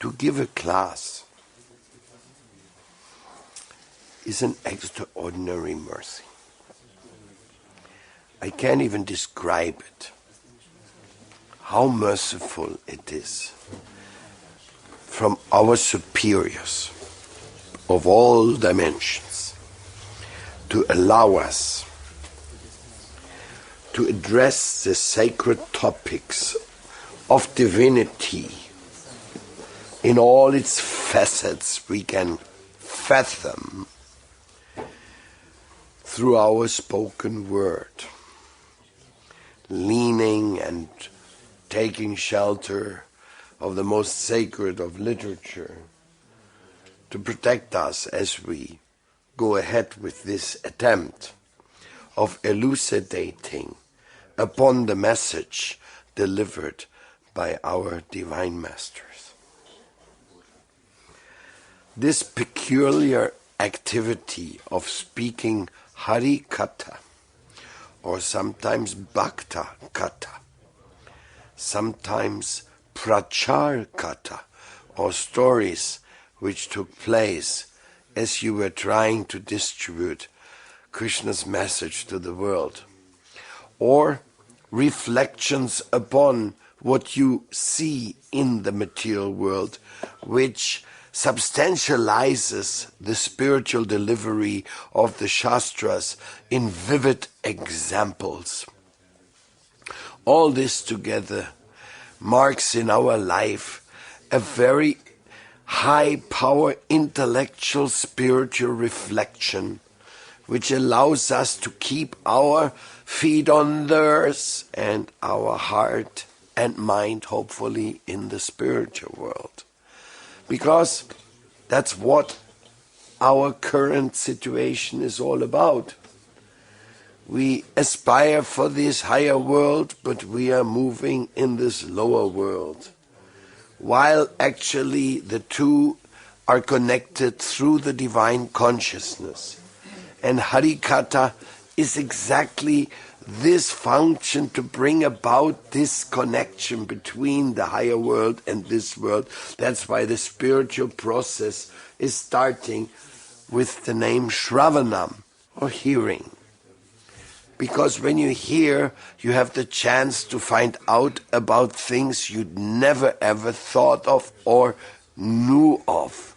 to give a class is an extraordinary mercy. I can't even describe it, how merciful it is from our superiors of all dimensions to allow us to address the sacred topics of divinity in all its facets we can fathom through our spoken word, leaning and taking shelter of the most sacred of literature to protect us as we go ahead with this attempt of elucidating upon the message delivered by our divine masters. This peculiar activity of speaking Harikatha, or sometimes Bhakta Katha, sometimes Prachar Katha, or stories which took place as you were trying to distribute Krishna's message to the world, or reflections upon what you see in the material world, which substantializes the spiritual delivery of the Shastras in vivid examples. All this together marks in our life a very high power intellectual spiritual reflection which allows us to keep our feet on the earth and our heart and mind hopefully in the spiritual world. Because that's what our current situation is all about. We aspire for this higher world, but we are moving in this lower world. While actually the two are connected through the divine consciousness. And Harikatha is exactly this function to bring about this connection between the higher world and this world. That's why the spiritual process is starting with the name Shravanam, or hearing. Because when you hear, you have the chance to find out about things you'd never ever thought of or knew of.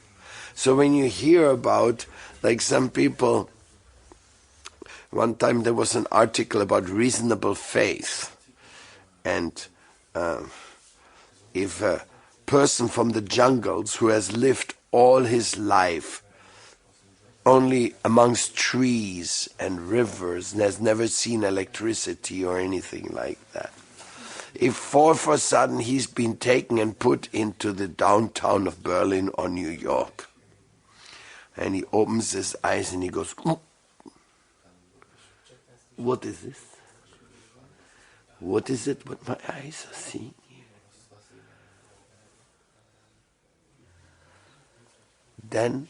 So when you hear about, like some people, one time there was an article about reasonable faith, and if a person from the jungles who has lived all his life only amongst trees and rivers and has never seen electricity or anything like that, if all of a sudden he's been taken and put into the downtown of Berlin or New York, and he opens his eyes and he goes, what is this? What is it what my eyes are seeing here? Then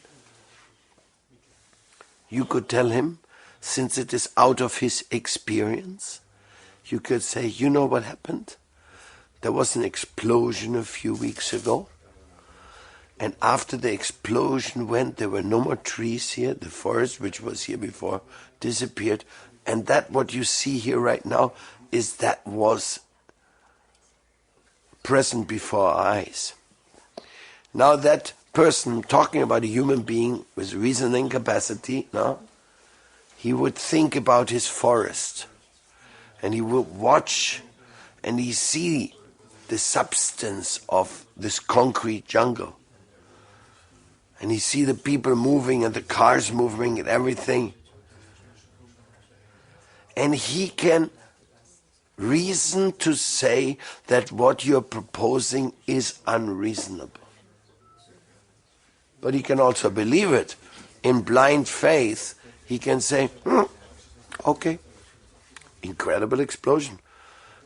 you could tell him, since it is out of his experience, you could say, you know what happened? There was an explosion a few weeks ago, and after the explosion went, there were no more trees here. The forest, which was here before, disappeared. And that what you see here right now is that was present before our eyes. Now that person, talking about a human being with reasoning capacity, no, he would think about his forest, and he would watch and he see the substance of this concrete jungle. And he see the people moving and the cars moving and everything. And he can reason to say that what you're proposing is unreasonable. But he can also believe it. In blind faith, he can say, okay, incredible explosion.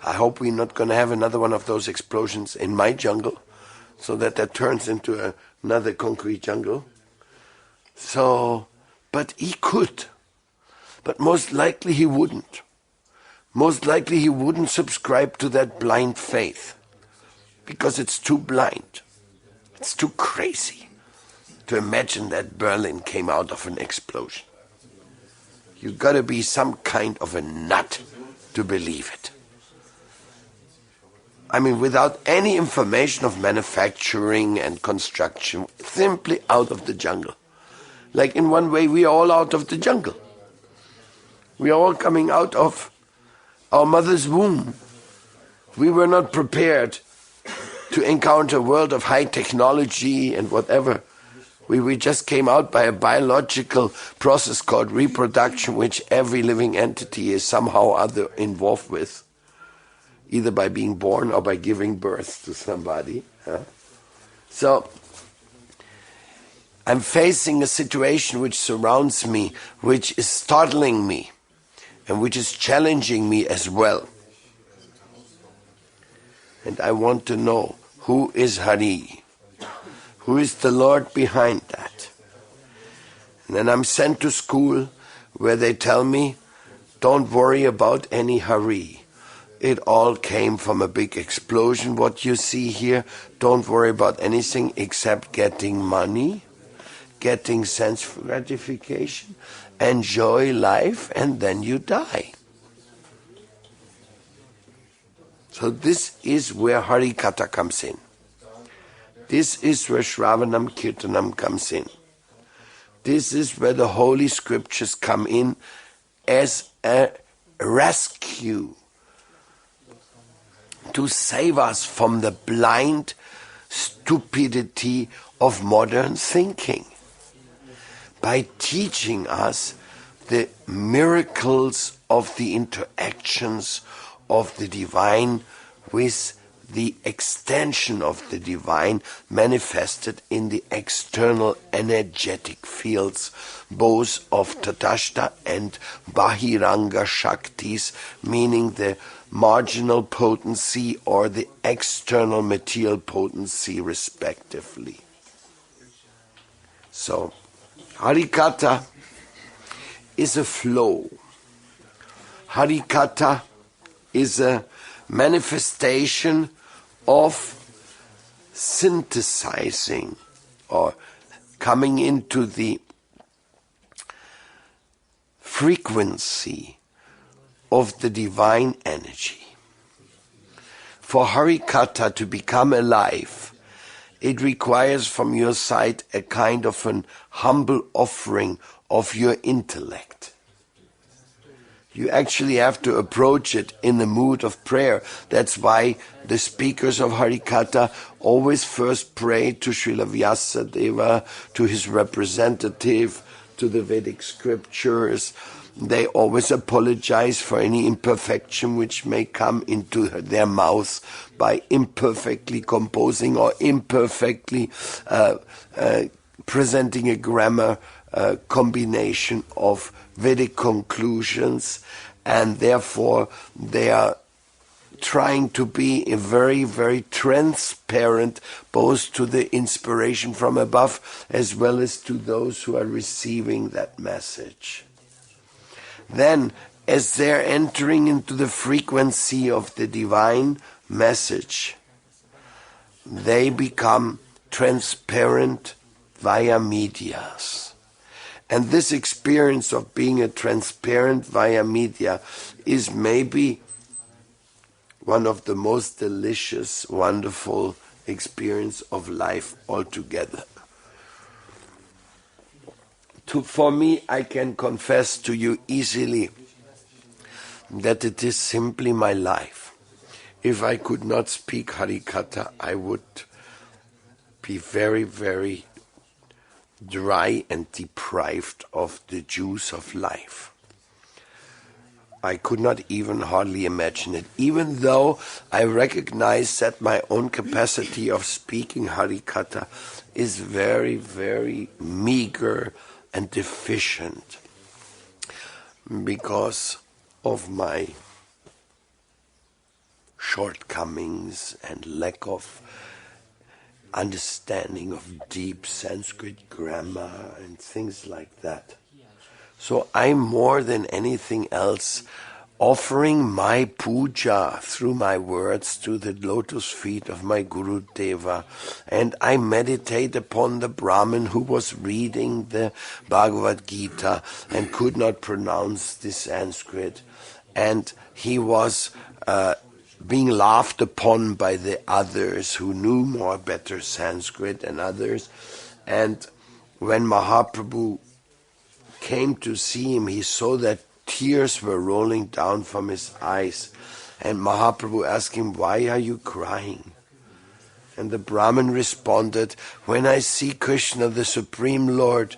I hope we're not going to have another one of those explosions in my jungle, so that turns into another concrete jungle. So, but he could. But most likely he wouldn't. Most likely he wouldn't subscribe to that blind faith, because it's too blind. It's too crazy to imagine that Berlin came out of an explosion. You've got to be some kind of a nut to believe it. I mean, without any information of manufacturing and construction, simply out of the jungle. Like in one way, we are all out of the jungle. We are all coming out of our mother's womb. We were not prepared to encounter a world of high technology and whatever. We just came out by a biological process called reproduction, which every living entity is somehow or other involved with, either by being born or by giving birth to somebody. So I'm facing a situation which surrounds me, which is startling me, and which is challenging me as well. And I want to know, who is Hari? Who is the Lord behind that? And then I'm sent to school where they tell me, don't worry about any Hari. It all came from a big explosion, what you see here. Don't worry about anything except getting money, getting sense gratification, enjoy life, and then you die. So this is where Harikatha comes in. This is where Shravanam Kirtanam comes in. This is where the Holy Scriptures come in as a rescue to save us from the blind stupidity of modern thinking by teaching us the miracles of the interactions of the divine with the extension of the divine manifested in the external energetic fields, both of Tatashta and Bahiranga Shaktis, meaning the marginal potency or the external material potency, respectively. So, Harikatha is a flow. Harikatha is a manifestation of synthesizing or coming into the frequency of the divine energy. For Harikatha to become alive, it requires from your side a kind of an humble offering of your intellect. You actually have to approach it in the mood of prayer. That's why the speakers of Harikatha always first pray to Srila Vyasadeva, to his representative, to the Vedic scriptures. They always apologize for any imperfection which may come into their mouths by imperfectly composing or imperfectly presenting a grammar combination of Vedic conclusions, and therefore they are trying to be very, very transparent both to the inspiration from above as well as to those who are receiving that message. Then, as they're entering into the frequency of the divine message, they become transparent via medias. And this experience of being a transparent via media is maybe one of the most delicious, wonderful experience of life altogether. For me, I can confess to you easily that it is simply my life. If I could not speak Harikatha, I would be very, very dry and deprived of the juice of life. I could not even hardly imagine it, even though I recognize that my own capacity of speaking Harikatha is very, very meager and deficient because of my shortcomings and lack of understanding of deep Sanskrit grammar and things like that. So I more than anything else offering my puja through my words to the lotus feet of my Guru Deva, and I meditate upon the Brahmin who was reading the Bhagavad Gita and could not pronounce the Sanskrit, and he was being laughed upon by the others who knew more better Sanskrit than others. And when Mahaprabhu came to see him, he saw that tears were rolling down from his eyes. And Mahaprabhu asked him, "Why are you crying?" And the Brahmin responded, "When I see Krishna, the Supreme Lord,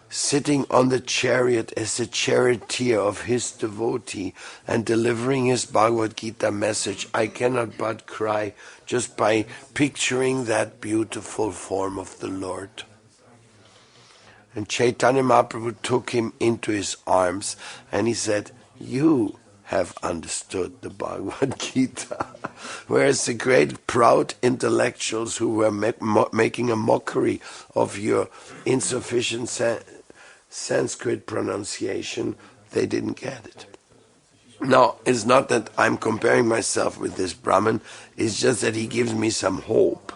sitting on the chariot as a charioteer of his devotee and delivering his Bhagavad Gita message, I cannot but cry just by picturing that beautiful form of the Lord." And Chaitanya Mahaprabhu took him into his arms and he said, "You have understood the Bhagavad Gita." Whereas the great proud intellectuals who were making a mockery of your insufficient Sanskrit pronunciation, they didn't get it. Now, it's not that I'm comparing myself with this Brahmin, it's just that he gives me some hope.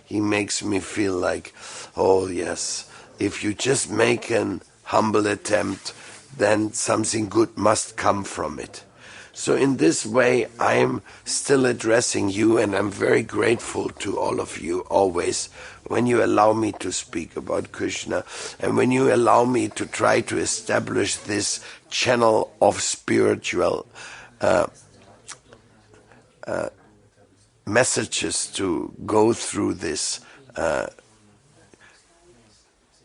He makes me feel like, oh yes, if you just make an humble attempt, then something good must come from it. So in this way, I'm still addressing you, and I'm very grateful to all of you always when you allow me to speak about Krishna, and when you allow me to try to establish this channel of spiritual messages to go through this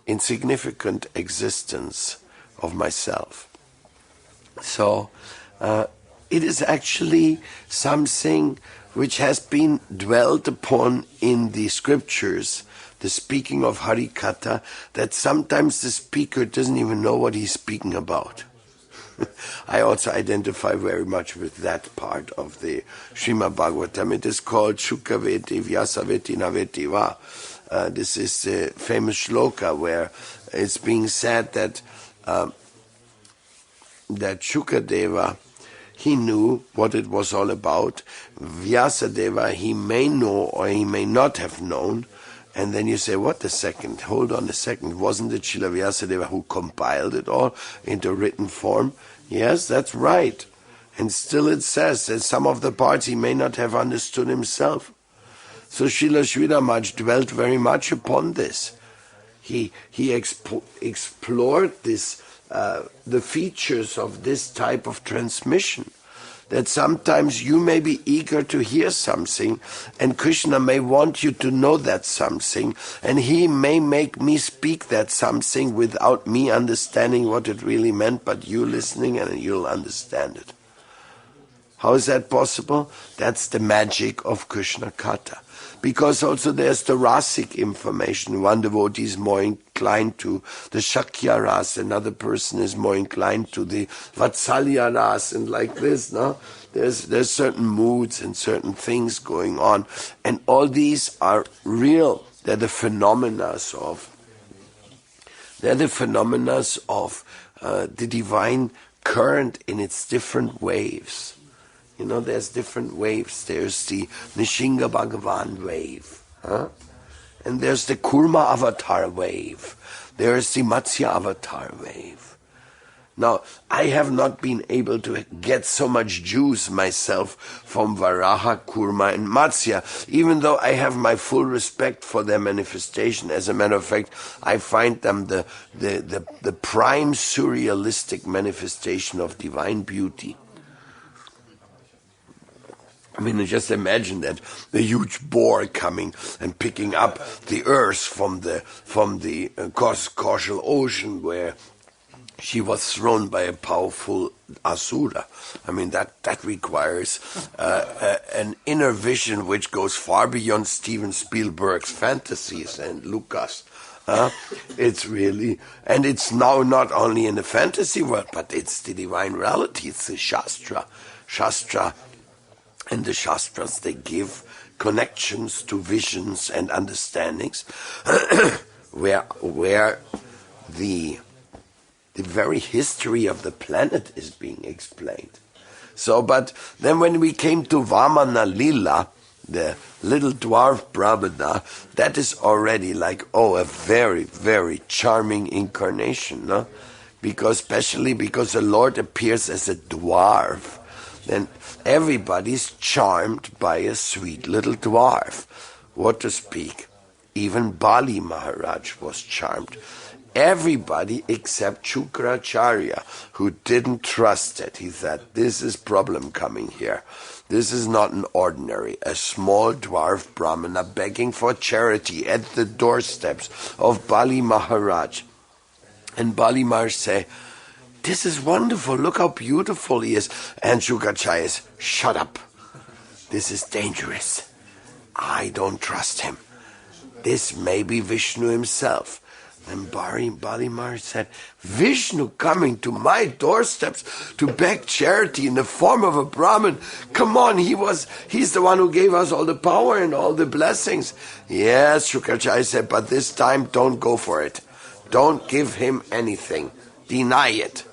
insignificant existence of myself. So it is actually something which has been dwelt upon in the scriptures, the speaking of Harikatha, that sometimes the speaker doesn't even know what he's speaking about. I also identify very much with that part of the Srimad Bhagavatam. It is called Shukaveti Vyasaveti Naveti Va. This is the famous shloka where it's being said that Shukadeva, he knew what it was all about. Vyasadeva, he may know or he may not have known. And then you say, what a second, hold on a second, wasn't it Srila Vyasadeva who compiled it all into written form? Yes, that's right. And still it says that some of the parts he may not have understood himself. So Srila Sridhar Maharaj dwelt very much upon this. He explored this, the features of this type of transmission. That sometimes you may be eager to hear something, and Krishna may want you to know that something, and he may make me speak that something without me understanding what it really meant, but you listening and you'll understand it. How is that possible? That's the magic of Krishna Katha. Because also there's the rasic information. One devotee is more inclined to the Shakya ras, another person is more inclined to the Vatsalya ras, and like this, no? There's certain moods and certain things going on, and all these are real. They're the phenomena of the divine current in its different waves. You know, there's different waves. There's the Nishinga Bhagavan wave. And there's the Kurma avatar wave. There's the Matsya avatar wave. Now, I have not been able to get so much juice myself from Varaha, Kurma and Matsya, even though I have my full respect for their manifestation. As a matter of fact, I find them the prime surrealistic manifestation of divine beauty. I mean, just imagine that, the huge boar coming and picking up the earth from the causal ocean where she was thrown by a powerful asura. I mean, that requires an inner vision which goes far beyond Steven Spielberg's fantasies and Lucas. It's really, and it's now not only in the fantasy world, but it's the divine reality. It's the Shastra. And the Shastras, they give connections to visions and understandings where the The very history of the planet is being explained. So, but then when we came to Vamana Lila, the little dwarf Brahmana, that is already like, a very, very charming incarnation, no? Especially because the Lord appears as a dwarf. Then everybody's charmed by a sweet little dwarf. What to speak? Even Bali Maharaj was charmed. Everybody except Shukracharya, who didn't trust it. He said, this is problem coming here. This is not an ordinary, a small dwarf Brahmana begging for charity at the doorsteps of Bali Maharaj. And Bali Maharaj say, this is wonderful, look how beautiful he is. And Shukracharya says, shut up. This is dangerous. I don't trust him. This may be Vishnu himself. Then Bali Maharaj said, Vishnu coming to my doorsteps to beg charity in the form of a Brahmin. Come on, he's the one who gave us all the power and all the blessings. Yes, Shukracharya said, but this time don't go for it. Don't give him anything. Deny it.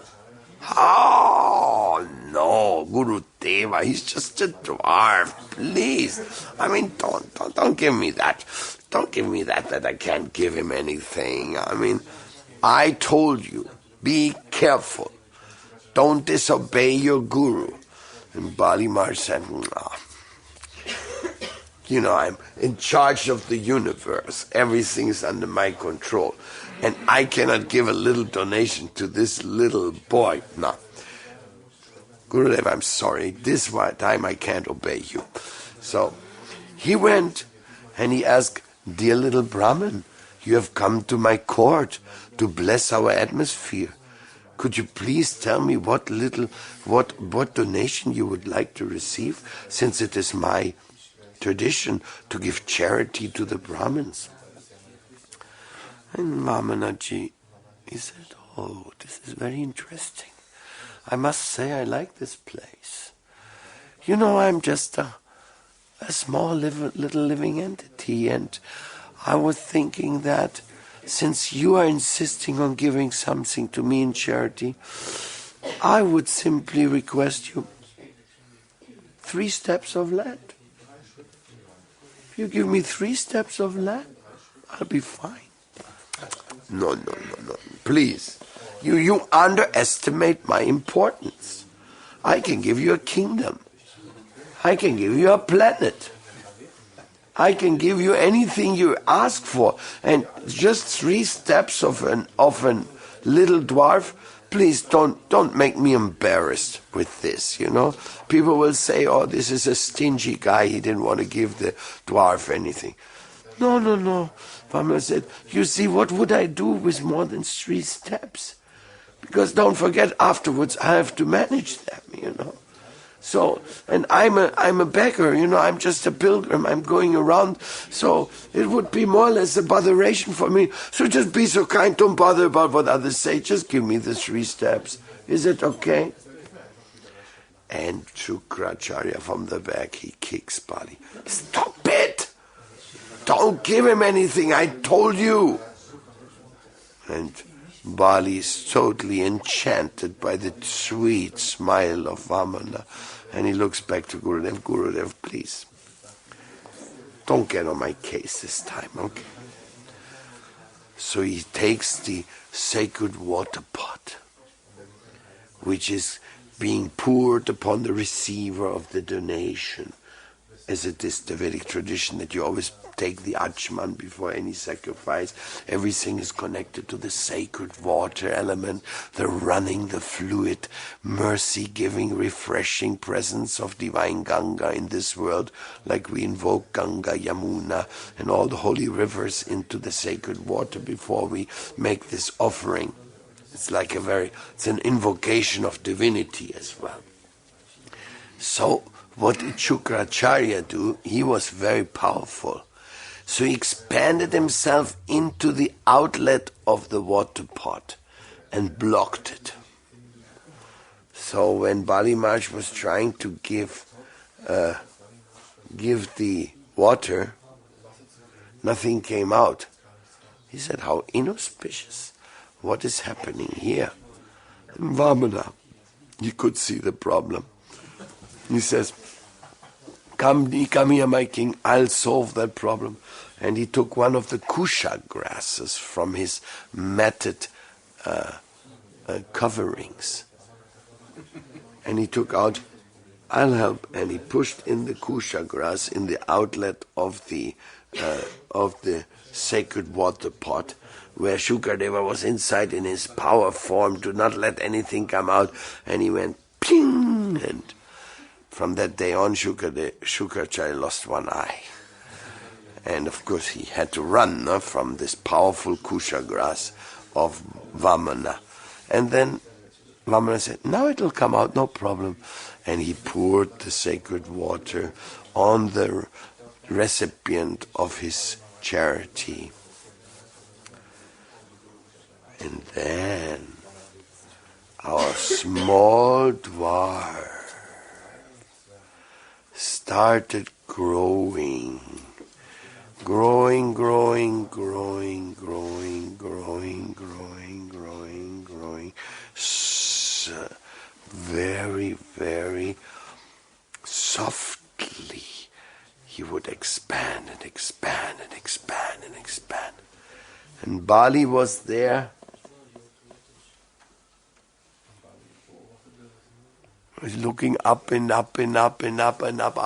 Oh, no, Guru Deva, he's just a dwarf. Please. I mean, don't give me that. Don't give me that I can't give him anything. I mean, I told you, be careful. Don't disobey your guru. And Bali Maharaj said, I'm in charge of the universe. Everything is under my control. And I cannot give a little donation to this little boy. No. Gurudev, I'm sorry. This time I can't obey you. So he went and he asked, dear little Brahmin, you have come to my court to bless our atmosphere. Could you please tell me what donation you would like to receive, since it is my tradition to give charity to the Brahmins? And Vamanaji, he said, this is very interesting. I must say I like this place. I'm just a small little living entity, and I was thinking that since you are insisting on giving something to me in charity, I would simply request you 3 steps of land. If you give me 3 steps of land, I'll be fine. No. Please. You underestimate my importance. I can give you a kingdom. I can give you a planet. I can give you anything you ask for. And just 3 steps of an little dwarf, please don't make me embarrassed with this, People will say, this is a stingy guy, he didn't want to give the dwarf anything. No. Vamana said, you see, what would I do with more than 3 steps? Because don't forget, afterwards I have to manage them, So, and I'm a beggar, I'm just a pilgrim, I'm going around, so it would be more or less a botheration for me. So just be so kind, don't bother about what others say, just give me the 3 steps. Is it okay? And Shukracharya from the back, he kicks Bali. Stop it! Don't give him anything, I told you! And Bali is totally enchanted by the sweet smile of Vamana. And he looks back to Gurudev. Gurudev, please, don't get on my case this time, okay? So he takes the sacred water pot, which is being poured upon the receiver of the donation, as it is the Vedic tradition that you always take the Achman before any sacrifice. Everything is connected to the sacred water element, the running, the fluid, mercy-giving, refreshing presence of divine Ganga in this world, like we invoke Ganga, Yamuna, and all the holy rivers into the sacred water before we make this offering. It's like it's an invocation of divinity as well. So, what did Shukracharya do? He was very powerful. So he expanded himself into the outlet of the water pot and blocked it. So when Bali Maharaj was trying to give the water, nothing came out. He said, how inauspicious. What is happening here? And Vamana, he could see the problem. He says, come here, my king, I'll solve that problem. And he took one of the kusha grasses from his matted coverings. And he took out, I'll help, and he pushed in the kusha grass in the outlet of the sacred water pot, where Shukadeva was inside in his power form to not let anything come out, and he went ping, and from that day on Shukracharya lost one eye. And of course he had to run from this powerful kusha grass of Vamana. And then Vamana said, now it'll come out, no problem. And he poured the sacred water on the recipient of his charity. And then our small dwarf started growing, very, very softly. He would expand and expand and expand and expand. And Bali was there. He was looking up and up and up and up and up.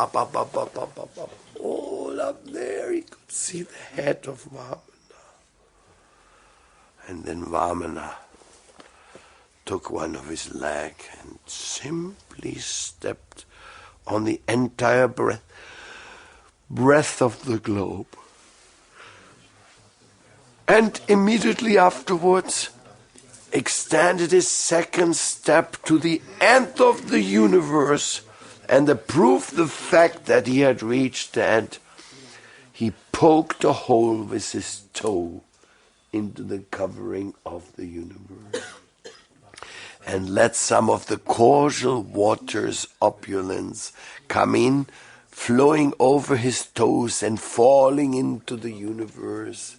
All up there, he could see the head of Vamana. And then Vamana took one of his legs and simply stepped on the entire breadth of the globe. And immediately afterwards extended his second step to the end of the universe, and to prove the fact that he had reached the end, he poked a hole with his toe into the covering of the universe and let some of the causal water's opulence come in, flowing over his toes and falling into the universe.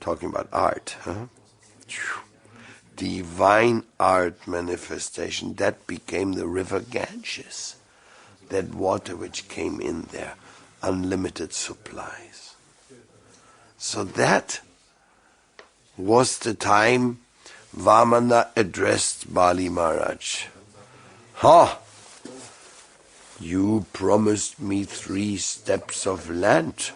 Talking about art, huh? Divine art manifestation, that became the river Ganges, that water which came in there, unlimited supplies. So that was the time Vamana addressed Bali Maharaj. You promised me 3 steps of land.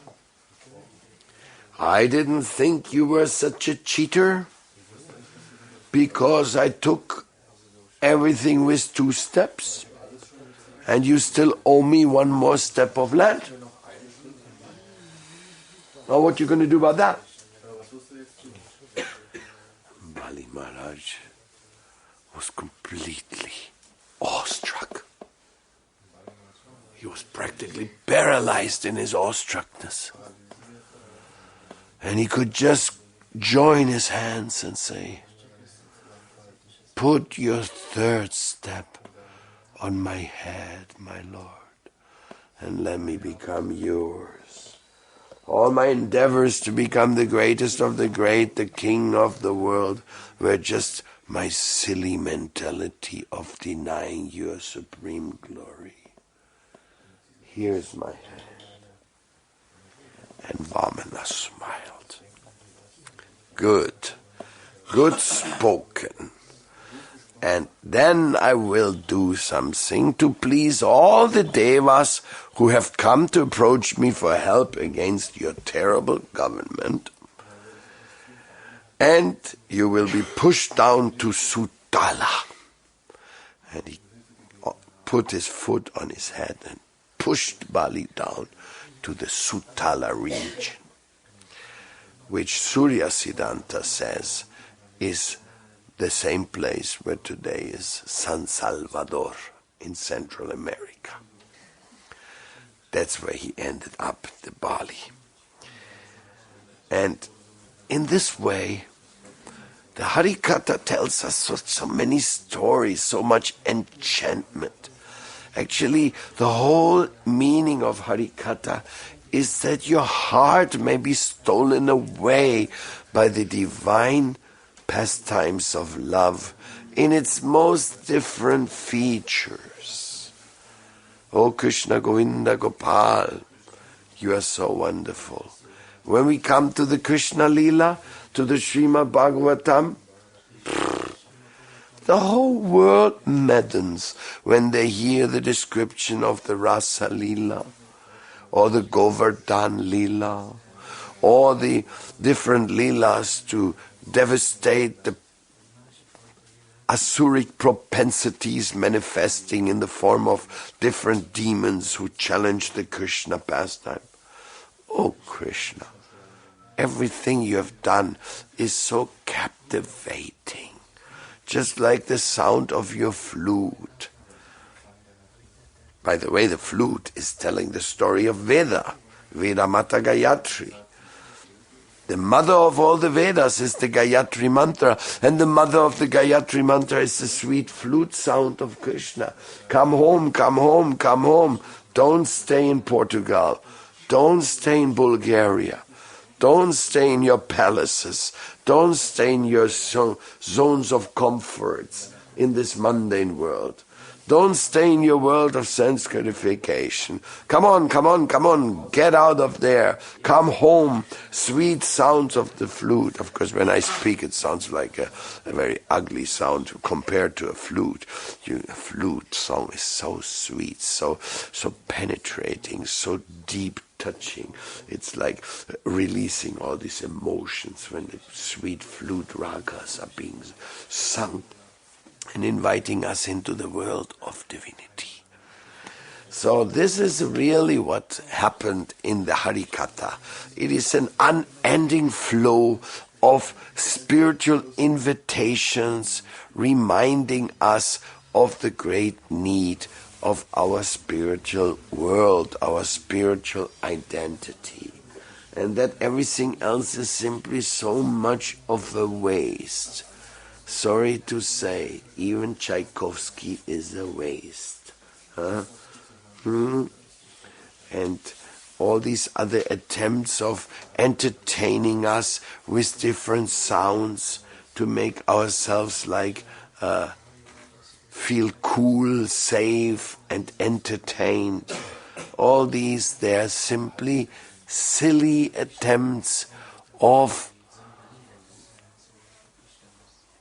I didn't think you were such a cheater, because I took everything with 2 steps, and you still owe me 1 more step of land. Now what you going to do about that? Bali Maharaj was completely awestruck. He was practically paralyzed in his awestruckness. And he could just join his hands and say, put your 3rd step on my head, my Lord, and let me become yours. All my endeavors to become the greatest of the great, the king of the world, were just my silly mentality of denying your supreme glory. Here's my hand. And Vamana smiled. Good spoken. And then I will do something to please all the devas who have come to approach me for help against your terrible government. And you will be pushed down to Sutala. And he put his foot on his head and pushed Bali down to the Sutala region, which Surya Siddhanta says is the same place where today is San Salvador in Central America. That's where he ended up, the Bali. And in this way, the Harikatha tells us so many stories, so much enchantment. Actually, the whole meaning of Harikatha is that your heart may be stolen away by the divine pastimes of love in its most different features. Oh Krishna Govinda Gopal, you are so wonderful. When we come to the Krishna Lila, to the Srimad Bhagavatam, the whole world maddens when they hear the description of the Rasa Lila, or the Govardhan Lila, or the different Lilas to devastate the asuric propensities manifesting in the form of different demons who challenge the Krishna pastime. Oh Krishna, everything you have done is so captivating, just like the sound of your flute. By the way, the flute is telling the story of Veda, Veda Mata Gayatri. The mother of all the Vedas is the Gayatri Mantra, and the mother of the Gayatri Mantra is the sweet flute sound of Krishna. Come home, come home, come home. Don't stay in Portugal. Don't stay in Bulgaria. Don't stay in your palaces. Don't stay in your zones of comforts in this mundane world. Don't stay in your world of Sanskarification. Come on, come on, come on, get out of there. Come home. Sweet sounds of the flute. Of course, when I speak, it sounds like a very ugly sound compared to a flute. A flute song is so sweet, so penetrating, so deep touching. It's like releasing all these emotions when the sweet flute ragas are being sung and inviting us into the world of divinity. So this is really what happened in the Harikatha. It is an unending flow of spiritual invitations reminding us of the great need of our spiritual world, our spiritual identity, and that everything else is simply so much of a waste. Sorry to say, even Tchaikovsky is a waste. And all these other attempts of entertaining us with different sounds to make ourselves feel cool, safe, and entertained. All these, they are simply silly attempts of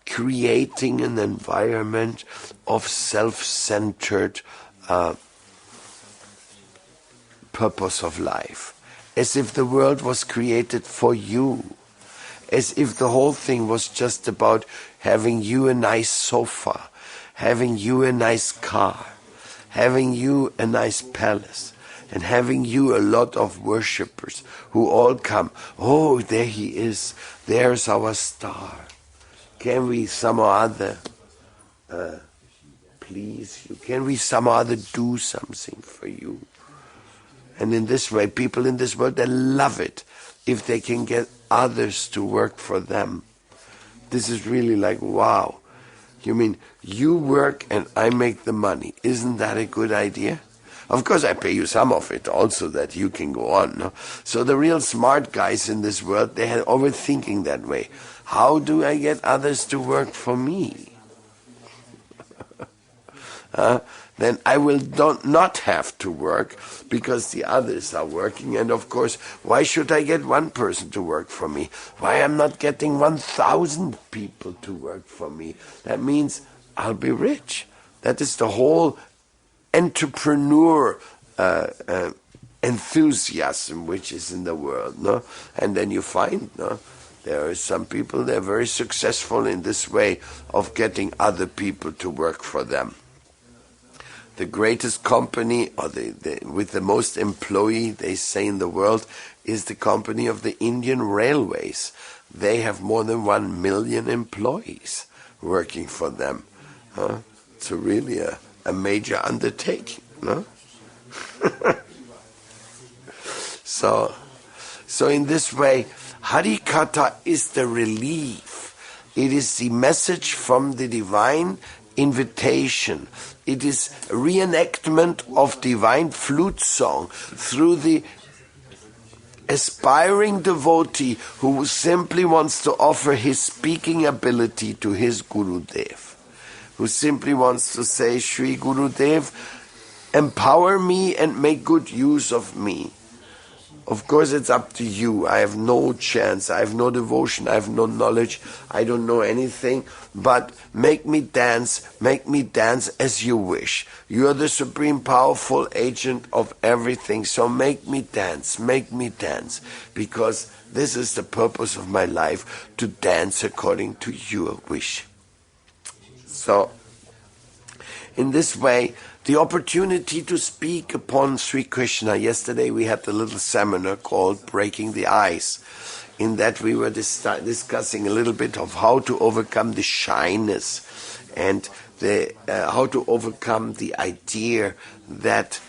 creating an environment of self-centered purpose of life. As if the world was created for you. As if the whole thing was just about having you a nice sofa, having you a nice car, having you a nice palace, and having you a lot of worshippers who all come. Oh, there he is. There's our star. Can we somehow other please you? Can we somehow other do something for you? And in this way, people in this world, they love it if they can get others to work for them. This is really like, wow. You mean you work and I make the money. Isn't that a good idea? Of course, I pay you some of it also that you can go on. No? So the real smart guys in this world, they are always thinking that way. How do I get others to work for me? Then I will not have to work because the others are working. And of course, why should I get one person to work for me? Why I'm not getting 1,000 people to work for me? That means I'll be rich. That is the whole entrepreneur enthusiasm which is in the world. No? And then you find there are some people, they're very successful in this way of getting other people to work for them. The greatest company, or with the most employee, they say, in the world, is the company of the Indian Railways. They have more than 1 million employees working for them. It's really a major undertaking. No? So in this way, Harikatha is the relief. It is the message from the divine invitation. It is reenactment of divine flute song through the aspiring devotee who simply wants to offer his speaking ability to his Gurudev, who simply wants to say, Shri Gurudev, empower me and make good use of me. Of course, it's up to you. I have no chance. I have no devotion. I have no knowledge. I don't know anything. But make me dance as you wish. You are the supreme powerful agent of everything. So make me dance. Because this is the purpose of my life, to dance according to your wish. So, in this way, the opportunity to speak upon Sri Krishna. Yesterday we had the little seminar called Breaking the Ice. In that we were discussing a little bit of how to overcome the shyness and how to overcome the idea that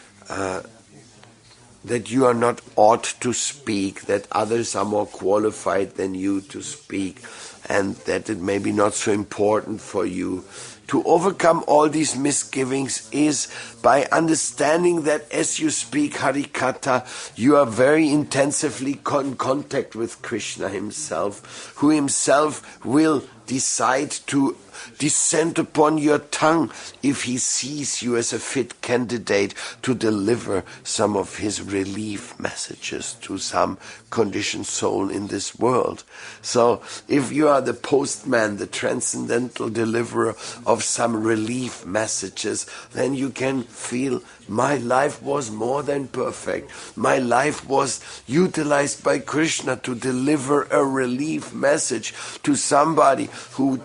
you are not ought to speak, that others are more qualified than you to speak, and that it may be not so important for you. To overcome all these misgivings is by understanding that as you speak Harikatha, you are very intensively in contact with Krishna himself, who himself will decide to descend upon your tongue if he sees you as a fit candidate to deliver some of his relief messages to some conditioned soul in this world. So if you are the postman, the transcendental deliverer of some relief messages, then you can feel, my life was more than perfect. My life was utilized by Krishna to deliver a relief message to somebody who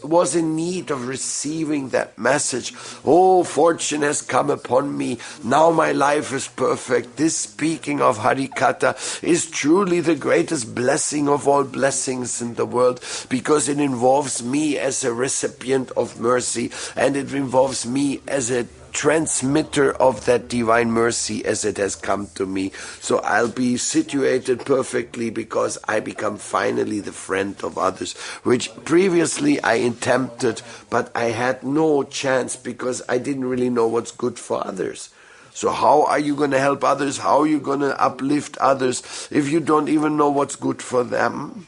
was in need of receiving that message. Oh, fortune has come upon me. Now my life is perfect. This speaking of Harikatha is truly the greatest blessing of all blessings in the world, because it involves me as a recipient of mercy, and it involves me as a transmitter of that divine mercy as it has come to me. So I'll be situated perfectly because I become finally the friend of others, which previously I attempted, but I had no chance because I didn't really know what's good for others. So how are you going to help others? How are you going to uplift others if you don't even know what's good for them?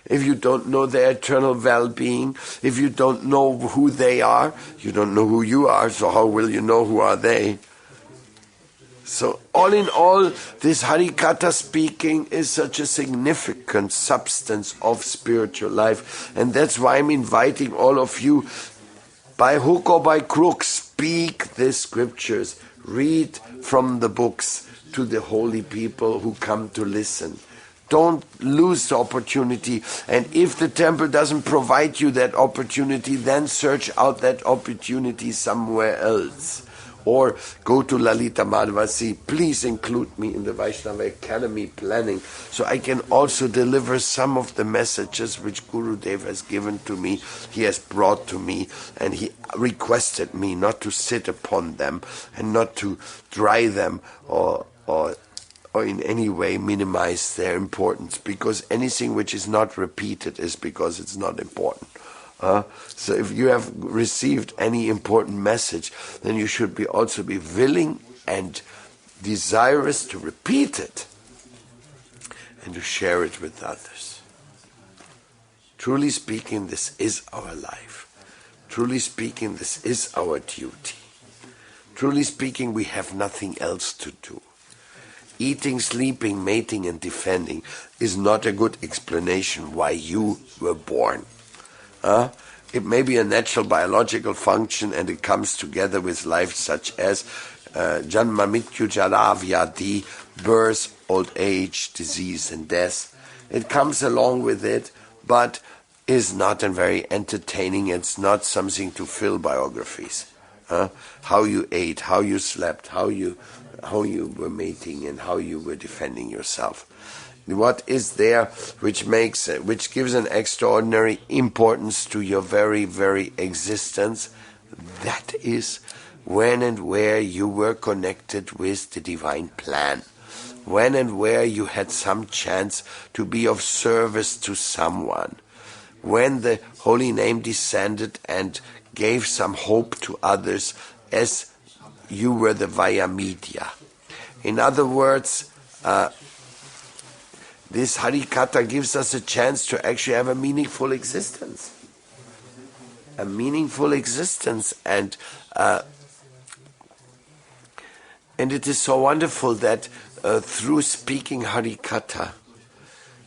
If you don't know their eternal well-being, if you don't know who they are, you don't know who you are, so how will you know who are they? So all in all, this Harikatha speaking is such a significant substance of spiritual life, and that's why I'm inviting all of you, by hook or by crook, speak the scriptures, read from the books to the holy people who come to listen. Don't lose the opportunity, and if the temple doesn't provide you that opportunity, then search out that opportunity somewhere else. Or go to Lalita Madhvasi. Please include me in the Vaishnava Academy planning, so I can also deliver some of the messages which Gurudev has given to me, he has brought to me, and he requested me not to sit upon them and not to dry them or in any way minimize their importance, because anything which is not repeated is because it's not important. So if you have received any important message, then you should also be willing and desirous to repeat it and to share it with others. Truly speaking, this is our life. Truly speaking, this is our duty. Truly speaking, we have nothing else to do. Eating, sleeping, mating and defending is not a good explanation why you were born. It may be a natural biological function, and it comes together with life such as Janma, Mrityu, Jara, Vyadi, birth, old age, disease and death. It comes along with it, but is not a very entertaining. It's not something to fill biographies. How you ate, how you slept, how you were mating, and how you were defending yourself. What is there which gives an extraordinary importance to your very, very existence? That is when and where you were connected with the divine plan. When and where you had some chance to be of service to someone. When the holy name descended and gave some hope to others, as you were the via media. In other words, this Harikatha gives us a chance to actually have a meaningful existence. A meaningful existence. And it is so wonderful that through speaking Harikatha,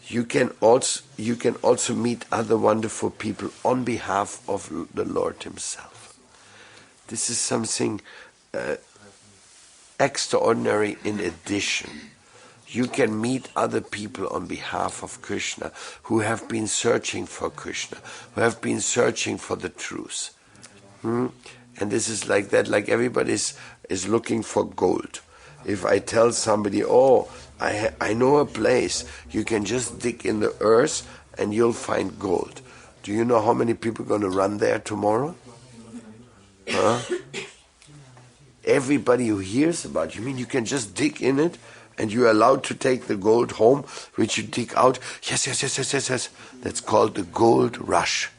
you can also meet other wonderful people on behalf of the Lord Himself. This is something extraordinary in addition. You can meet other people on behalf of Krishna who have been searching for Krishna, who have been searching for the truth. And this is like that, like everybody is looking for gold. If I tell somebody, I know a place, you can just dig in the earth and you'll find gold. Do you know how many people are going to run there tomorrow? Huh? Everybody who hears about you mean you can just dig in it and you're allowed to take the gold home, which you dig out? Yes. That's called the gold rush.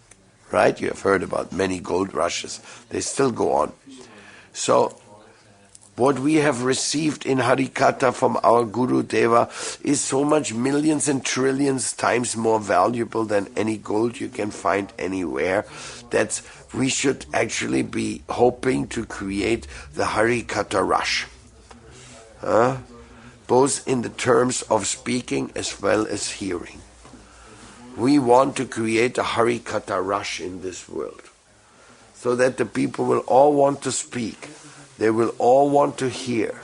Right? You have heard about many gold rushes. They still go on. So, what we have received in Harikatha from our Guru Deva is so much millions and trillions times more valuable than any gold you can find anywhere, that we should actually be hoping to create the Harikatha rush. Both in the terms of speaking as well as hearing. We want to create a Harikatha rush in this world, so that the people will all want to speak. They will all want to hear.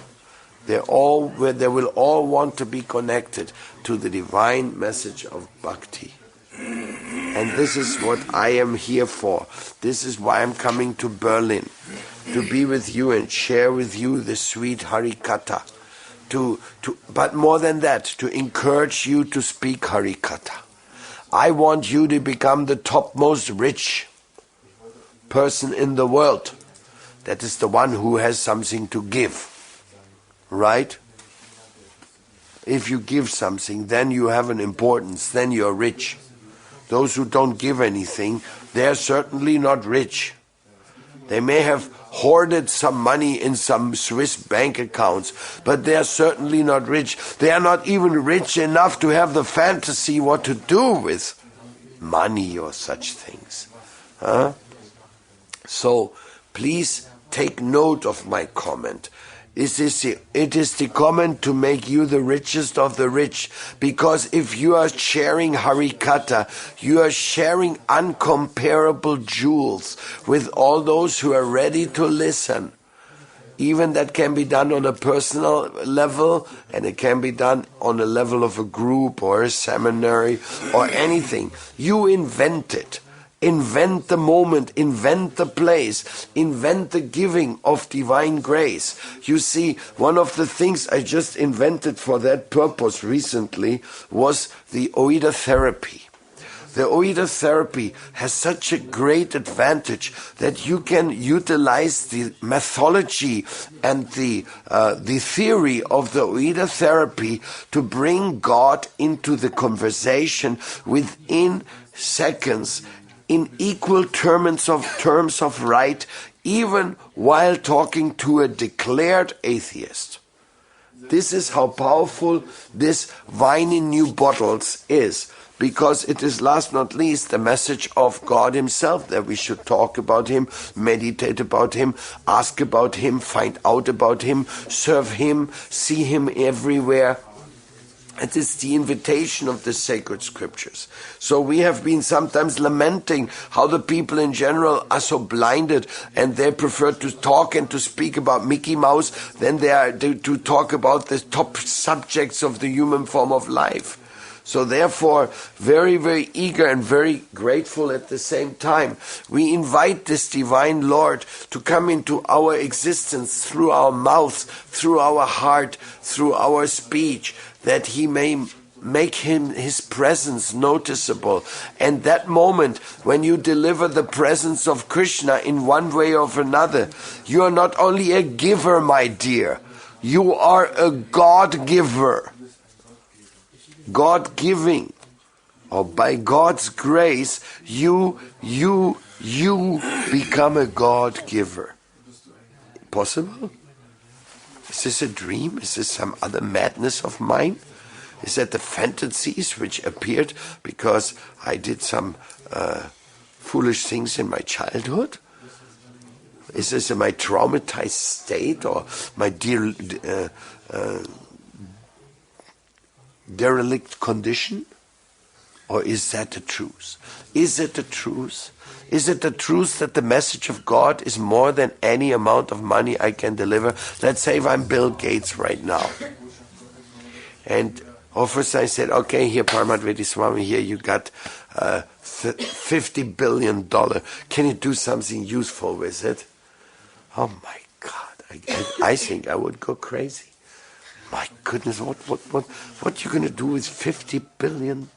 They will all want to be connected to the divine message of bhakti. And this is what I am here for. This is why I'm coming to Berlin, to be with you and share with you the sweet Harikatha. But more than that, to encourage you to speak Harikatha. I want you to become the topmost rich person in the world. That is the one who has something to give. Right? If you give something, then you have an importance, then you're rich. Those who don't give anything, they're certainly not rich. They may have hoarded some money in some Swiss bank accounts, but they are certainly not rich. They are not even rich enough to have the fantasy what to do with money or such things. So, please take note of my comment. It is the comment to make you the richest of the rich, because if you are sharing Harikatha, you are sharing uncomparable jewels with all those who are ready to listen. Even that can be done on a personal level, and it can be done on a level of a group or a seminary or anything. You invent it. Invent the moment, invent the place, invent the giving of divine grace. You see, one of the things I just invented for that purpose recently was the OIDA Therapy. The OIDA Therapy has such a great advantage that you can utilize the methodology and the theory of the OIDA Therapy to bring God into the conversation within seconds, in equal terms of right, even while talking to a declared atheist. This is how powerful this wine in new bottles is, because it is last not least the message of God Himself, that we should talk about Him, meditate about Him, ask about Him, find out about Him, serve Him, see Him everywhere. It is the invitation of the sacred scriptures. So we have been sometimes lamenting how the people in general are so blinded, and they prefer to talk and to speak about Mickey Mouse than they are to talk about the top subjects of the human form of life. So therefore, very, very eager and very grateful at the same time, we invite this divine Lord to come into our existence through our mouths, through our heart, through our speech, that He may make His presence noticeable. And that moment when you deliver the presence of Krishna in one way or another, you are not only a giver, my dear, you are a God-giver. God-giving. Or by God's grace, you become a God-giver. Possible? Is this a dream? Is this some other madness of mine? Is that the fantasies which appeared because I did some foolish things in my childhood? Is this my traumatized state or my derelict condition? Or is that the truth? Is it the truth? Is it the truth that the message of God is more than any amount of money I can deliver? Let's say if I'm Bill Gates right now. And first I said, okay, here Paramadvaiti Swami, here you got $50 billion. Can you do something useful with it? Oh my God, I think I would go crazy. My goodness, what you going to do with $50 billion?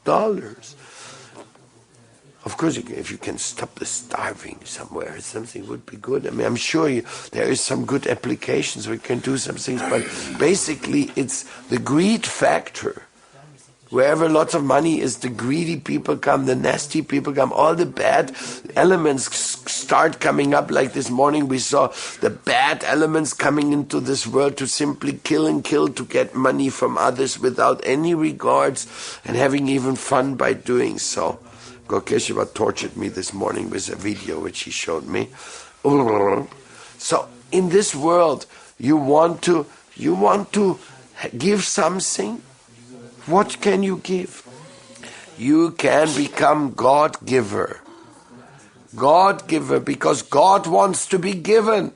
Of course, if you can stop the starving somewhere, something would be good. I mean, I'm sure there is some good applications we can do some things, but basically it's the greed factor. Wherever lots of money is, the greedy people come, the nasty people come, all the bad elements start coming up. Like this morning we saw the bad elements coming into this world to simply kill and kill to get money from others without any regards and having even fun by doing so. Gokeshava tortured me this morning with a video which he showed me. So in this world, you want to give something. What can you give? You can become God-giver. God-giver, because God wants to be given.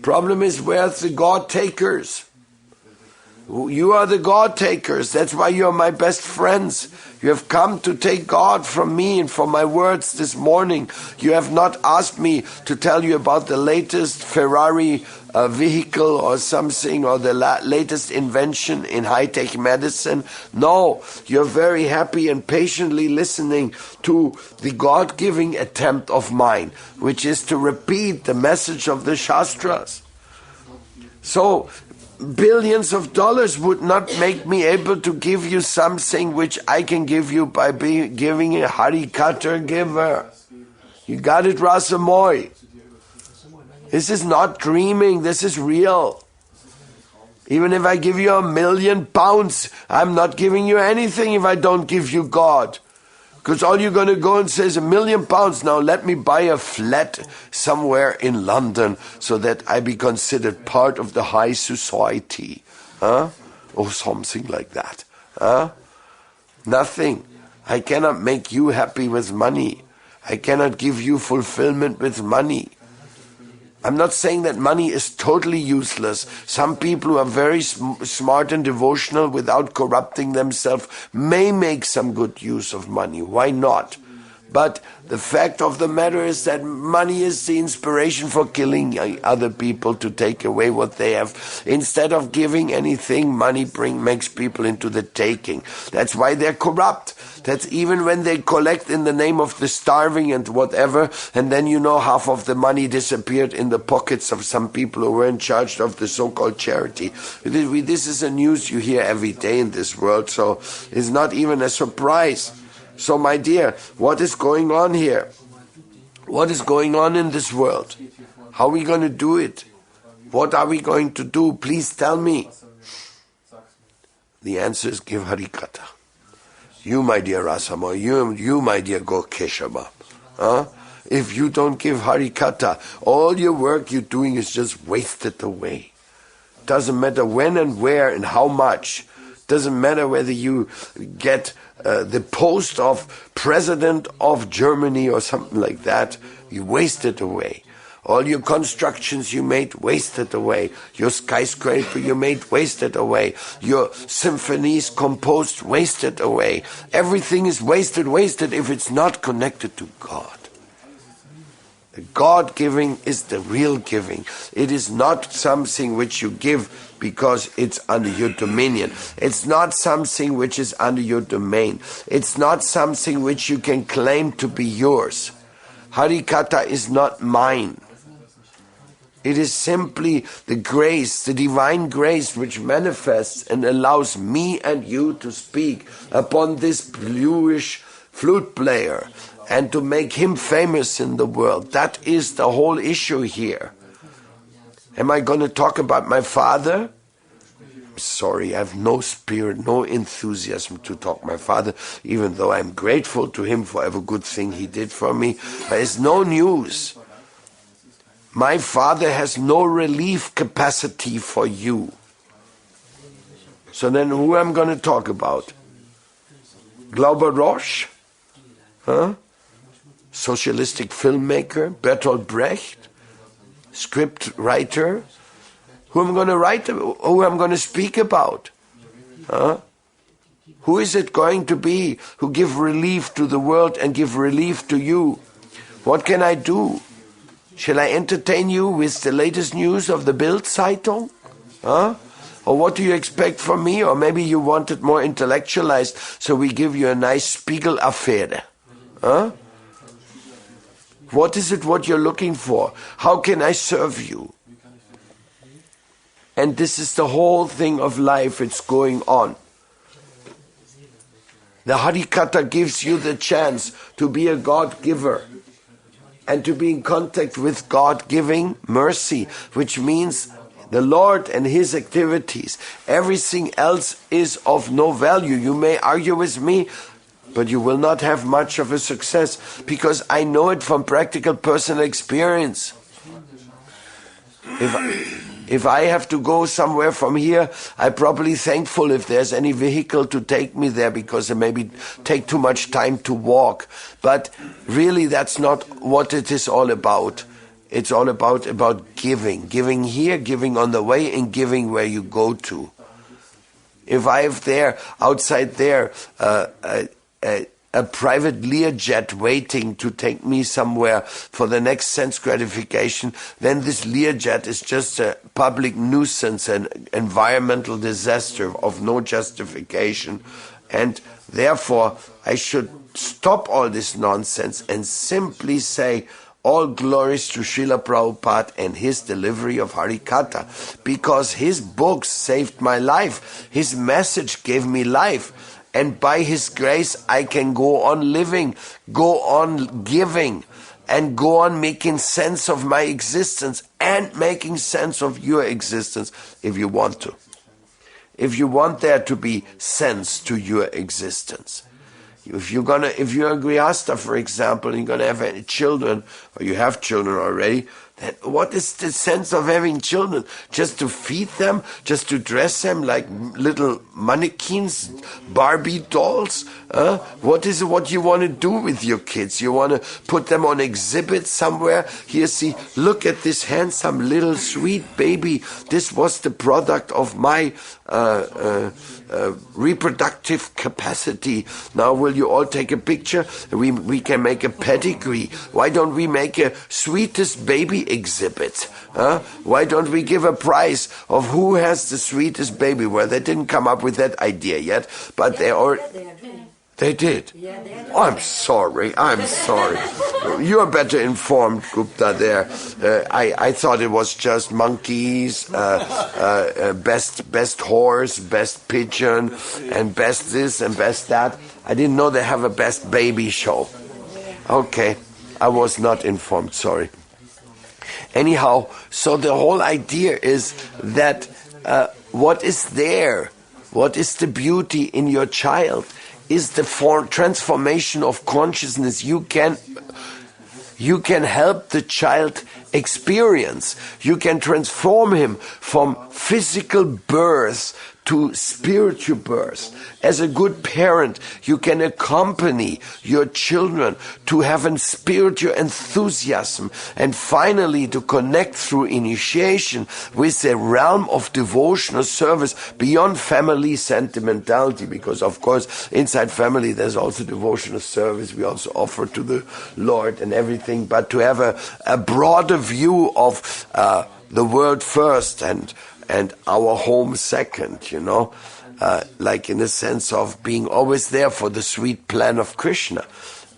Problem is, where's the God-takers? You are the God-takers. That's why you are my best friends. You have come to take God from me and from my words this morning. You have not asked me to tell you about the latest Ferrari vehicle or something, or the latest invention in high-tech medicine. No, you're very happy and patiently listening to the God-giving attempt of mine, which is to repeat the message of the Shastras. So, billions of dollars would not make me able to give you something which I can give you by giving a Harikatha giver. You got it, Rasamoy. This is not dreaming, this is real. Even if I give you £1 million, I'm not giving you anything if I don't give you God. Because all you're going to go and say is £1 million. Now let me buy a flat somewhere in London so that I be considered part of the high society. Or something like that. Nothing. I cannot make you happy with money. I cannot give you fulfillment with money. I'm not saying that money is totally useless. Some people who are very smart and devotional without corrupting themselves may make some good use of money. Why not? But the fact of the matter is that money is the inspiration for killing other people to take away what they have. Instead of giving anything, money makes people into the taking. That's why they're corrupt. That's even when they collect in the name of the starving and whatever, and then half of the money disappeared in the pockets of some people who were in charge of the so-called charity. This is a news you hear every day in this world, so it's not even a surprise. So my dear, what is going on here? What is going on in this world? How are we going to do it? What are we going to do? Please tell me. The answer is give Harikatha. You, my dear Rasama, you, my dear Gokeshava. If you don't give Harikatha, all your work you're doing is just wasted away. Doesn't matter when and where and how much. Doesn't matter whether you get the post of President of Germany or something like that. You wasted away. All your constructions you made wasted away. Your skyscraper you made wasted away. Your symphonies composed wasted away. Everything is wasted if it's not connected to God. The God-giving is the real giving. It is not something which you give because it's under your dominion. It's not something which is under your domain. It's not something which you can claim to be yours. Harikatha is not mine. It is simply the grace, the divine grace which manifests and allows me and you to speak upon this bluish flute player and to make him famous in the world. That is the whole issue here. Am I going to talk about my father? Sorry, I have no spirit, no enthusiasm to talk my father, even though I'm grateful to him for every good thing he did for me. There is no news. My father has no relief capacity for you. So then who I'm going to talk about? Glauber Roche? Huh? Socialistic filmmaker? Bertolt Brecht? Script writer? Who I'm going to write, who I'm going to speak about? Huh? Who is it going to be who give relief to the world and give relief to you? What can I do? Shall I entertain you with the latest news of the Bild-Zeitung? Huh? Or what do you expect from me? Or maybe you want it more intellectualized, so we give you a nice Spiegel-Affäre. Huh? What is it what you're looking for? How can I serve you? And this is the whole thing of life, it's going on. The Harikatha gives you the chance to be a God-giver and to be in contact with God-giving mercy, which means the Lord and His activities. Everything else is of no value. You may argue with me, but you will not have much of a success, because I know it from practical personal experience. If I have to go somewhere from here, I'm probably thankful if there's any vehicle to take me there, because it maybe take too much time to walk. But really that's not what it is all about. It's all about giving. Giving here, giving on the way, and giving where you go to. If I have there, outside there, a private Learjet waiting to take me somewhere for the next sense gratification, then this Learjet is just a public nuisance, an environmental disaster of no justification. And therefore, I should stop all this nonsense and simply say, all glories to Srila Prabhupada and his delivery of Harikatha, because his books saved my life. His message gave me life. And by His grace, I can go on living, go on giving, and go on making sense of my existence and making sense of your existence if you want to. If you want there to be sense to your existence. If you're a Grihastha, for example, and you're going to have any children, or you have children already, then what is the sense of having children? Just to feed them? Just to dress them like little mannequins, Barbie dolls? What is it what you want to do with your kids? You want to put them on exhibit somewhere? Here, see, look at this handsome little sweet baby. This was the product of my reproductive capacity. Now will you all take a picture? We can make a pedigree. Why don't we make a sweetest baby exhibit? Why don't we give a prize of who has the sweetest baby? Well, they didn't come up with that idea yet, but they did. Oh, I'm sorry. You're better informed, Gupta, there. I thought it was just monkeys, best horse, best pigeon, and best this and best that. I didn't know they have a best baby show. Okay, I was not informed, sorry. Anyhow, so the whole idea is that what is there, what is the beauty in your child, is the transformation of consciousness you can help the child experience. You can transform him from physical birth to spiritual birth. As a good parent, you can accompany your children to have a spiritual enthusiasm, and finally to connect through initiation with the realm of devotional service beyond family sentimentality, because of course inside family there's also devotional service we also offer to the Lord and everything, but to have a broader view of the world first and our home second, like in the sense of being always there for the sweet plan of Krishna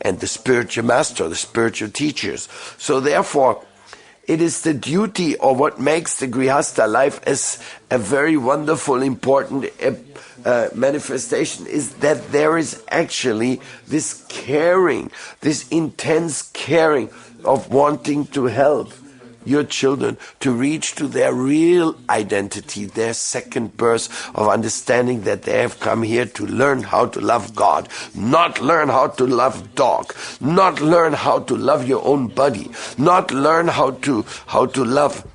and the spiritual master, the spiritual teachers. So therefore, it is the duty, or what makes the Grihastha life as a very wonderful, important manifestation, is that there is actually this caring, this intense caring of wanting to help. your children to reach to their real identity, their second birth of understanding that they have come here to learn how to love God, not learn how to love dog, not learn how to love your own body, not learn how to love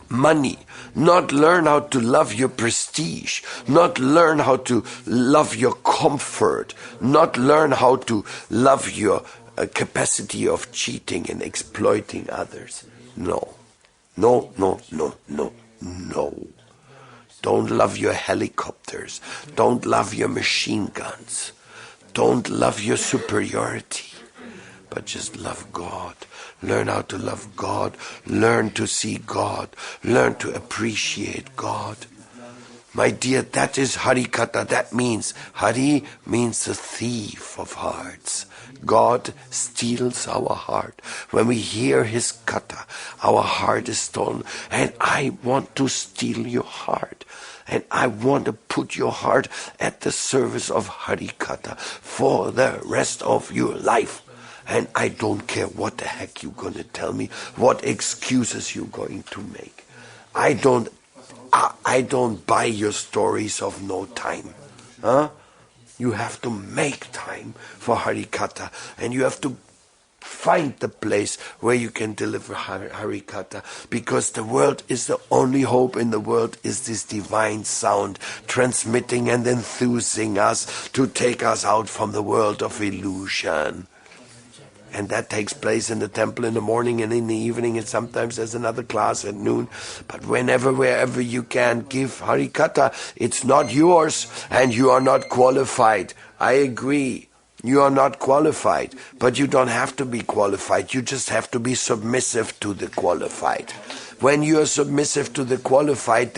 money, not learn how to love your prestige, not learn how to love your comfort, not learn how to love your capacity of cheating and exploiting others. No. No, no, no, no, no. Don't love your helicopters. Don't love your machine guns. Don't love your superiority. But just love God. Learn how to love God. Learn to see God. Learn to appreciate God. My dear, that is Harikatha. That means, Hari means the thief of hearts. God steals our heart. When we hear his katha, our heart is stolen. And I want to steal your heart. And I want to put your heart at the service of Harikatha for the rest of your life. And I don't care what the heck you're going to tell me, what excuses you're going to make. I don't buy your stories of no time. Huh? You have to make time for Harikatha, and you have to find the place where you can deliver Harikatha, because the world is the only hope in the world is this divine sound transmitting and enthusing us to take us out from the world of illusion. And that takes place in the temple in the morning and in the evening, and sometimes there's another class at noon. But wherever you can, give Harikatha. It's not yours, and you are not qualified. I agree. You are not qualified, but you don't have to be qualified. You just have to be submissive to the qualified. When you are submissive to the qualified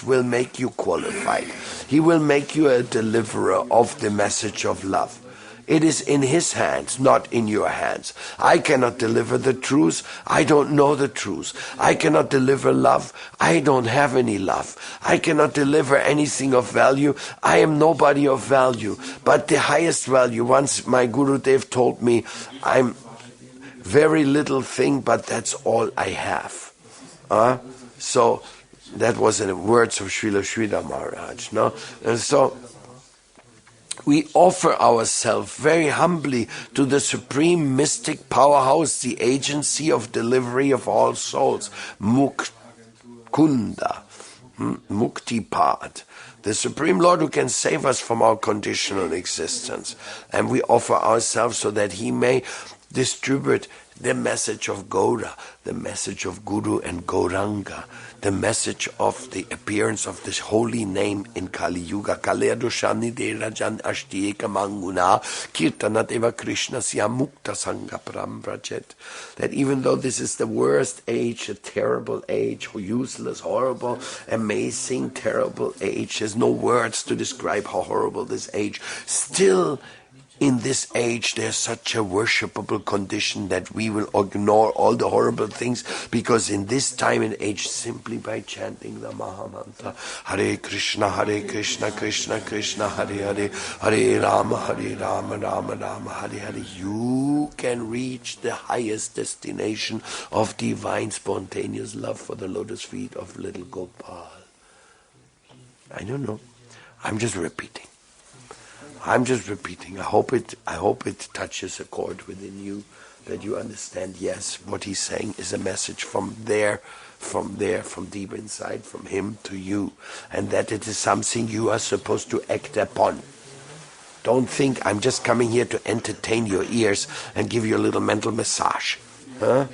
will make you qualified. He will make you a deliverer of the message of love. It is in his hands, not in your hands. I cannot deliver the truth. I don't know the truth. I cannot deliver love. I don't have any love. I cannot deliver anything of value. I am nobody of value. But the highest value, once my Gurudev told me, I'm very little thing, but that's all I have. So that was in the words of Srila Maharaj. No? And so we offer ourselves very humbly to the supreme mystic powerhouse, the agency of delivery of all souls, Mukunda, Muktipad, the Supreme Lord who can save us from our conditional existence. And we offer ourselves so that he may distribute the message of Gaura, the message of Guru and Gauranga, the message of the appearance of this holy name in Kali Yuga. Kaleadoshani de Rajan Ashti Ekamanguna Kirtanat Eva Krishna Sya Mukta Sangha Parambrajet. That even though this is the worst age, a terrible age, useless, horrible, amazing, terrible age, there's no words to describe how horrible this age, still in this age, there's such a worshipable condition that we will ignore all the horrible things, because in this time and age, simply by chanting the Mahamantra, Hare Krishna, Krishna Krishna, Hare Hare, Hare Rama, Rama Rama, Hare Hare, you can reach the highest destination of divine spontaneous love for the lotus feet of little Gopal. I don't know. I'm just repeating. I hope it touches a chord within you, that you understand, yes, what he's saying is a message from deep inside, from him to you, and that it is something you are supposed to act upon. Don't think I'm just coming here to entertain your ears and give you a little mental massage. Huh?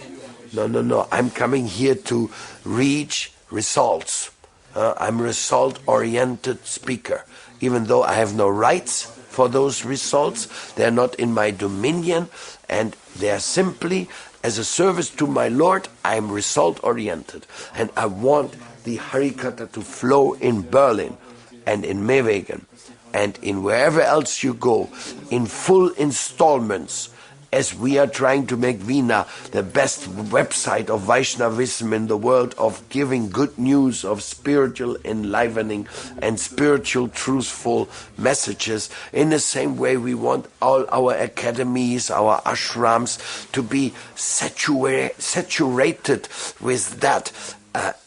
No. I'm coming here to reach results. I'm a result-oriented speaker. Even though I have no rights for those results, they're not in my dominion, and they're simply as a service to my Lord. I'm result-oriented, and I want the Harikatha to flow in Berlin and in Mewegen and in wherever else you go, in full installments, as we are trying to make Veena the best website of Vaishnavism in the world, of giving good news, of spiritual enlivening and spiritual truthful messages. In the same way, we want all our academies, our ashrams to be saturated with that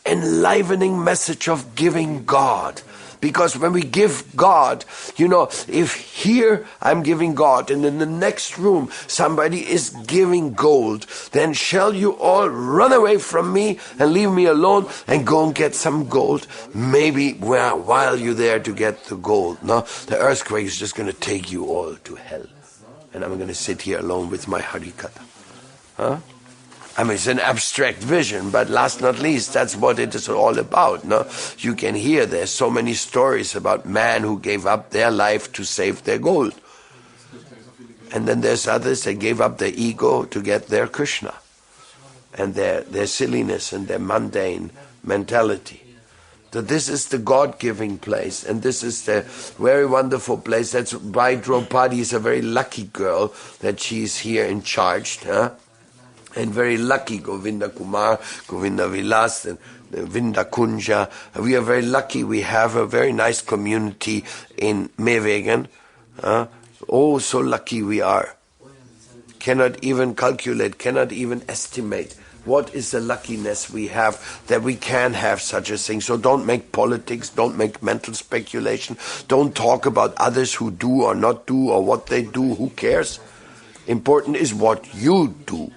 enlivening message of giving God. Because when we give God, if here I'm giving God and in the next room somebody is giving gold, then shall you all run away from me and leave me alone and go and get some gold? Maybe while you're there to get the gold, no, the earthquake is just going to take you all to hell. And I'm going to sit here alone with my Harikatha. Huh? I mean, it's an abstract vision, but last not least, that's what it is all about. No, you can hear there's so many stories about men who gave up their life to save their gold. And then there's others that gave up their ego to get their Krishna and their silliness and their mundane mentality. So this is the God-giving place, and this is the very wonderful place. That's why Draupadi is a very lucky girl that she's here in charge, huh? And very lucky, Govinda Kumar, Govinda Vilas, and Vinda Kunja. We are very lucky. We have a very nice community in Mevegan. Oh, so lucky we are. Cannot even calculate, cannot even estimate what is the luckiness we have that we can have such a thing. So don't make politics, don't make mental speculation, don't talk about others who do or not do or what they do. Who cares? Important is what you do.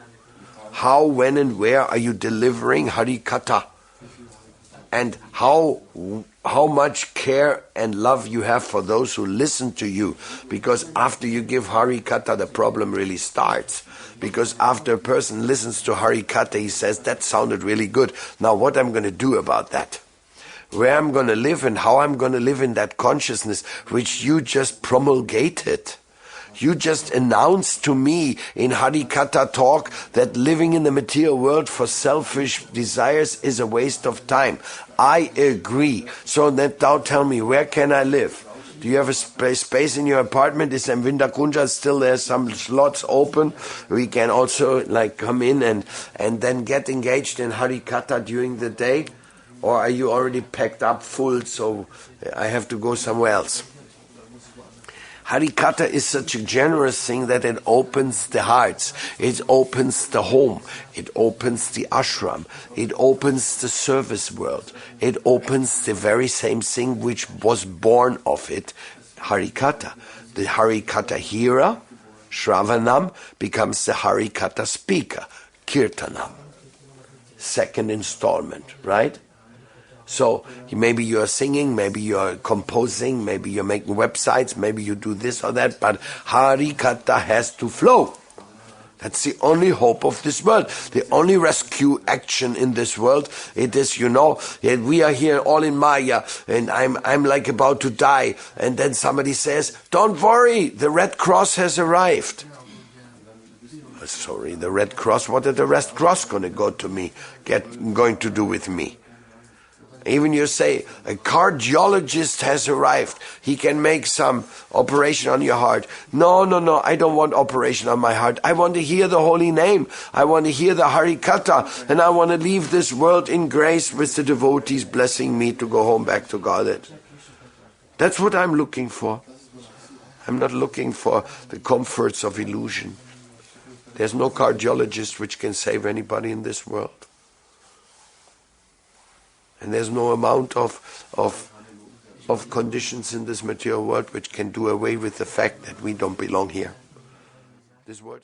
How, when and where are you delivering Harikatha? And how much care and love you have for those who listen to you. Because after you give Harikatha, the problem really starts. Because after a person listens to Harikatha, he says, that sounded really good. Now what I'm going to do about that? Where I'm going to live and how I'm going to live in that consciousness which you just promulgated. You just announced to me in Harikatha talk that living in the material world for selfish desires is a waste of time. I agree. So now tell me, where can I live? Do you have a space in your apartment? Is Vinda Kunja still there? Some slots open? We can also come in and then get engaged in Harikatha during the day? Or are you already packed up full, so I have to go somewhere else? Harikatha is such a generous thing that it opens the hearts, it opens the home, it opens the ashram, it opens the service world, it opens the very same thing which was born of it, Harikatha. The Harikatha hearer, Shravanam, becomes the Harikatha speaker, Kirtanam. Second installment, right? So maybe you're singing, maybe you're composing, maybe you're making websites, maybe you do this or that, but Harikatha has to flow. That's the only hope of this world. The only rescue action in this world, it is, we are here all in Maya, and I'm like about to die, and then somebody says, don't worry, the Red Cross has arrived. Sorry, the Red Cross, what is the Red Cross going to do with me? Even you say, a cardiologist has arrived. He can make some operation on your heart. No, I don't want operation on my heart. I want to hear the holy name. I want to hear the Harikatha. And I want to leave this world in grace with the devotees blessing me to go home back to God. That's what I'm looking for. I'm not looking for the comforts of illusion. There's no cardiologist which can save anybody in this world. And there's no amount of conditions in this material world which can do away with the fact that we don't belong here. This world